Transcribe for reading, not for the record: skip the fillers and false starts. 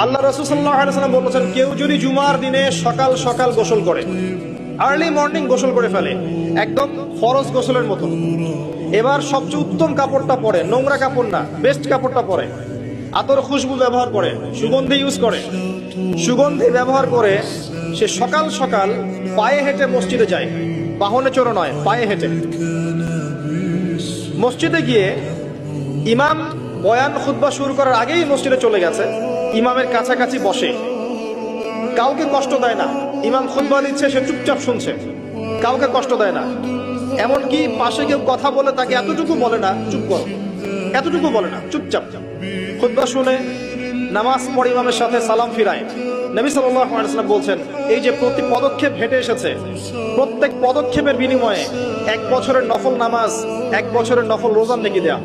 আল্লাহ রাসূল সাল্লাল্লাহু আলাইহি ওয়াসাল্লাম বলেছেন, কেউ যদি জুমার দিনে সকাল সকাল গোসল করে, আর্লি মর্নিং গোসল করে ফেলে, একদম ফরজ গোসলের মতো, এবার সবচেয়ে উত্তম কাপড়টা পরে, নোংরা কাপড় না, বেস্ট কাপড়টা পরে, আতর খুশবু ব্যবহার করে, সুগন্ধি ইউজ করে, সুগন্ধি ব্যবহার করে সে সকাল সকাল পায়ে হেঁটে মসজিদে যায়, বাহনে চড়ে নয়, পায়ে হেঁটে মসজিদে গিয়ে ইমাম বয়ান খুতবা শুরু করার আগেই মসজিদে চলে গেছে, ইমামের কাছাকাছি বসে, কাউকে কষ্ট দেয় না, ইমাম খুতবা দিচ্ছে সে চুপচাপ শুনছে, কাউকে কষ্ট দেয় না, এমনকি পাশে কেউ কথা বলে তাকে এতটুকু বলে না চুপ করো, এতটুকু বলে না, চুপচাপ খুতবা শুনে নামাজ পড়ে ইমামের সাথে সালাম ফিরায়। নবী সাল্লাল্লাহু আলাইহি ওয়াসাল্লাম বলছেন, এই যে প্রতি পদক্ষেপ হেঁটে এসেছে, প্রত্যেক পদক্ষেপের বিনিময়ে 1 বছরের নফল নামাজ, 1 বছরের নফল রোজা নেকি দেয়া।